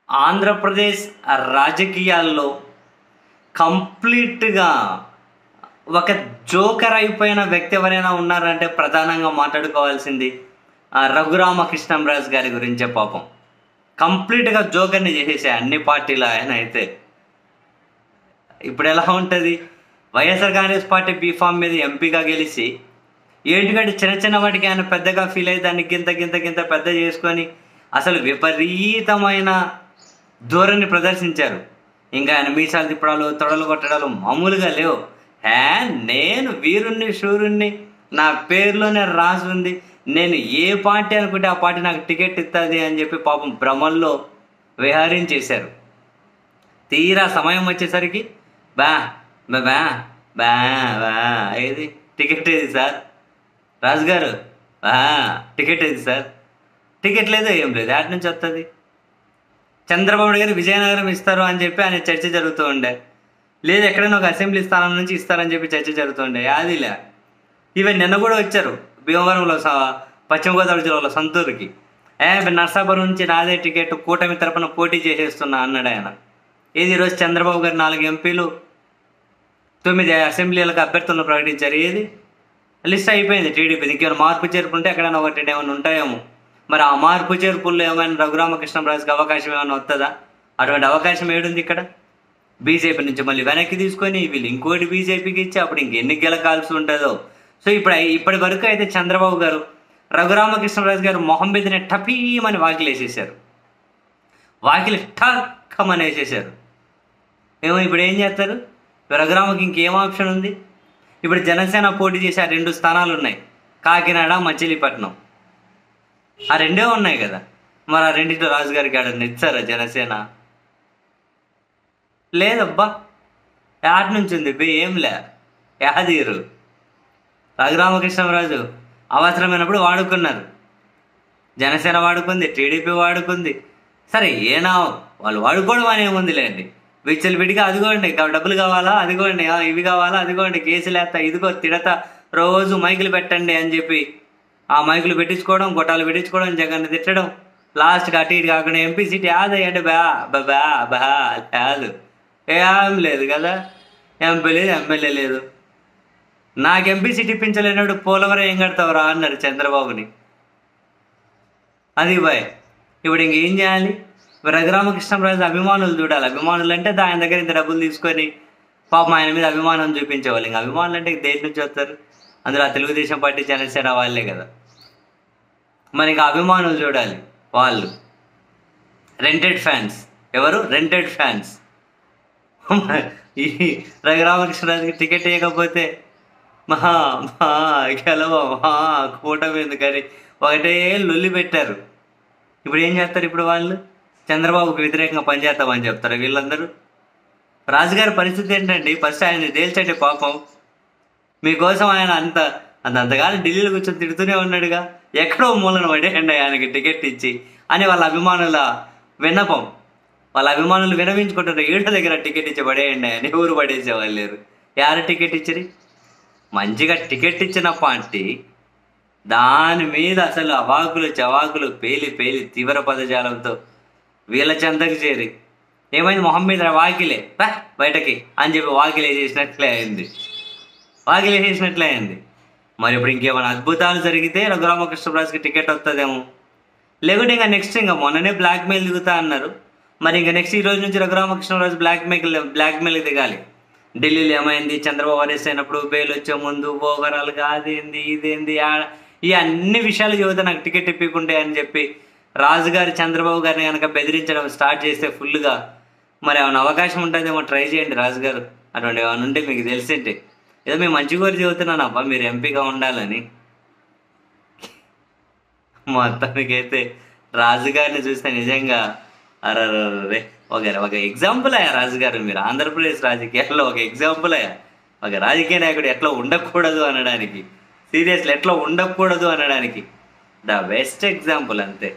ఆంధ్రప్రదేశ్ రాజకీయాల్లో కంప్లీట్గా ఒక జోకర్ అయిపోయిన వ్యక్తి ఎవరైనా ఉన్నారంటే ప్రధానంగా మాట్లాడుకోవాల్సింది రఘురామకృష్ణంరాజు గారి గురించే. పాపం కంప్లీట్గా జోకర్ని చేసేసే అన్ని పార్టీలు ఆయన. అయితే ఇప్పుడు ఎలా ఉంటుంది, వైఎస్ఆర్ కాంగ్రెస్ పార్టీ బీఫామ్ మీద ఎంపీగా గెలిచి ఏంటికంటే చిన్న చిన్న వాటికి ఆయన పెద్దగా ఫీల్ అయ్యి దాన్ని గింత గింత గింత పెద్ద చేసుకొని అసలు విపరీతమైన ధోరణి ప్రదర్శించారు. ఇంకా ఆయన మీసాలు తిప్పడాలు తొడలు కొట్టడాలు మామూలుగా లేవు. నేను వీరుణ్ణి శూరుణ్ణి, నా పేరులోనే రాసి ఉంది, నేను ఏ పార్టీ అనుకుంటే ఆ పార్టీ నాకు టికెట్ ఇస్తుంది అని చెప్పి పాపం భ్రమల్లో విహరించేశారు. తీరా సమయం వచ్చేసరికి బా బా బా బా బా ఏది టికెట్ ఏది సార్ రాజుగారు, టికెట్ ఏది సార్, టికెట్ లేదు ఏం లేదు, అటు నుంచి వస్తుంది. చంద్రబాబు గారు విజయనగరం ఇస్తారు అని చెప్పి ఆయన చర్చ జరుగుతూ ఉండే, లేదు ఎక్కడైనా ఒక అసెంబ్లీ స్థానం నుంచి ఇస్తారని చెప్పి చర్చ జరుగుతుండే. అదిలే ఈవెన్ నిన్న కూడా వచ్చారు భీమవరంలో, పశ్చిమ గోదావరి జిల్లాలో సొంతూరుకి. నర్సాపురం నుంచి నాదే టికెట్, కూటమి తరపున పోటీ చేసేస్తున్నా అన్నాడు ఆయన. ఏది ఈరోజు చంద్రబాబు గారు 4 ఎంపీలు 9 అసెంబ్లీలకు అభ్యర్థులను ప్రకటించారు. ఏది లిస్ట్ అయిపోయింది టీడీపీ. ఇంకేమైనా మార్పు చేర్పు ఉంటే ఎక్కడైనా ఒకటి ఏమైనా ఉంటాయేమో. మరి ఆ మార్పు చేర్పుల్లో ఏమైనా రఘురామకృష్ణంరాజుకి అవకాశం ఏమైనా వస్తుందా? అటువంటి అవకాశం ఏడుంది ఇక్కడ? బీజేపీ నుంచి మళ్ళీ వెనక్కి తీసుకొని వీళ్ళు ఇంకోటి బీజేపీకి ఇచ్చి అప్పుడు ఇంకెన్ని గెలకాల్సి ఉంటుందో. సో ఇప్పటి వరకు అయితే చంద్రబాబు గారు రఘురామకృష్ణంరాజు గారు మొహం మీదనే టపీమని వాకిలు వేసేసారు, వాకిలి ఠక్కమని వేసేసారు. ఏమో ఇప్పుడు ఏం చేస్తారు? రఘురామకి ఇంకేం ఆప్షన్ ఉంది? ఇప్పుడు జనసేన పోటీ చేసి 2 స్థానాలు ఉన్నాయి, కాకినాడ మచిలీపట్నం. ఆ 2 ఉన్నాయి కదా. మరి ఆ 2 రాజుగారికి ఆడ ఇచ్చారా జనసేన? లేదబ్బా. యాడ్ నుంచి ఉంది ఏంలే, యాదీరు. రఘురామకృష్ణరాజు అవసరమైనప్పుడు వాడుకున్నారు, జనసేన వాడుకుంది, టీడీపీ వాడుకుంది. సరే ఏనా వాళ్ళు వాడుకోవడం అనేముంది లేండి. విచ్చలు విడిగా అదిగోండి డబ్బులు కావాలా, అదిగోండి ఇవి కావాలా, అదిగోండి కేసులు వేస్తా, ఇదిగో తిడతా, రోజు మైకులు పెట్టండి అని చెప్పి ఆ మైకులు పెట్టించుకోవడం, గొట్టాలు పెట్టించుకోవడం, జగన్ తిట్టడం, లాస్ట్కి అటు ఇటు కాకుండా ఎంపీ సీట్ యాదంటే బా బా బా లేదు, ఏం లేదు కదా. ఎంపీ లేదు, ఎమ్మెల్యే లేదు. నాకు ఎంపీ సీట్ ఇప్పించలేనాడు పోలవరం ఏం కడతావురా అన్నారు చంద్రబాబుని. అది బాయ్. ఇప్పుడు ఇంకేం చేయాలి? రఘురామకృష్ణంరాజు అభిమానులు చూడాలి. అభిమానులు అంటే ఆయన దగ్గర ఇంత డబ్బులు తీసుకొని పాపం ఆయన మీద అభిమానం చూపించేవాళ్ళు. ఇంకా అభిమానులు అంటే దేని నుంచి వస్తారు? అందులో ఆ తెలుగుదేశం పార్టీ జనసేన వాళ్ళే కదా. మరి ఇంకా అభిమానులు చూడాలి. వాళ్ళు రెంటెడ్ ఫ్యాన్స్. ఎవరు? Rented fans. ఈ రఘురామకృష్ణరాజుకి టికెట్ ఇవ్వకపోతే గెలవ కూటమి ఎందుకని ఒకటే లొల్లి పెట్టారు. ఇప్పుడు ఏం చేస్తారు? ఇప్పుడు వాళ్ళు చంద్రబాబుకు వ్యతిరేకంగా పనిచేస్తామని చెప్తారు వీళ్ళందరూ. రాజుగారి పరిస్థితి ఏంటండి? ఫస్ట్ ఆయన తేల్చండి పాపం. మీకోసం ఆయన అంతగానే ఢిల్లీలో కూర్చొని తిడుతూనే ఉన్నాడుగా. ఎక్కడో మూలన పడేయండి ఆయనకి టికెట్ ఇచ్చి అని వాళ్ళ అభిమానుల విన్నపం. వాళ్ళ అభిమానులు వినవించుకుంటారు, ఏడో దగ్గర టికెట్ ఇచ్చి పడేయండి అని. ఊరు పడేసేవాళ్ళు లేరు. ఎవరు టికెట్ ఇచ్చిరి? మంచిగా టికెట్ ఇచ్చిన పార్టీ దాని మీద అసలు అవాకులు చవాకులు పేలి తీవ్ర పదజాలంతో వీళ్ళ చెంతకు చేరి ఏమైంది? మొహం మీద వాకిలే బయటకి అని చెప్పి వాకిలేసేసినట్లే అయింది. మరి ఇప్పుడు ఇంకేమైనా అద్భుతాలు జరిగితే రఘురామకృష్ణరాజుకి టికెట్ వస్తుందేమో. లేకుంటే ఇంకా నెక్స్ట్ ఇంకా మొన్ననే బ్లాక్మెయిల్ దిగుతా అన్నారు. మరి ఇంకా నెక్స్ట్ ఈ రోజు నుంచి రఘురామకృష్ణరాజు బ్లాక్మెయిల్ దిగాలి. ఢిల్లీలో ఏమైంది, చంద్రబాబు అరెస్ట్ అయినప్పుడు బెయిల్ వచ్చే ముందు ఓవరాల్గా అదేంది ఇదేంది ఈ అన్ని విషయాలు చెబుతా నాకు టికెట్ ఇప్పకుంటే అని చెప్పి రాజుగారు చంద్రబాబు గారిని కనుక బెదిరించడం స్టార్ట్ చేస్తే ఫుల్గా మరి ఏమైనా అవకాశం ఉంటుందేమో. ట్రై చేయండి రాజుగారు. అటువంటి ఏమైనా ఉంటే మీకు తెలిసింటే. ఏదో మేము మంచి కోరి చెబుతున్నాను అబ్బా మీరు ఎంపీగా ఉండాలని. మొత్తానికైతే రాజుగారిని చూస్తే నిజంగా అరే ఒక ఎగ్జాంపుల్ అయ్యా రాజుగారు. మీరు ఆంధ్రప్రదేశ్ రాజకీయాల్లో ఒక ఎగ్జాంపుల్ అయ్యా. ఒక రాజకీయ నాయకుడు ఎట్లా ఉండకూడదు అనడానికి, సీరియస్లీ ఎట్లా ఉండకూడదు అనడానికి ద బెస్ట్ ఎగ్జాంపుల్ అంతే.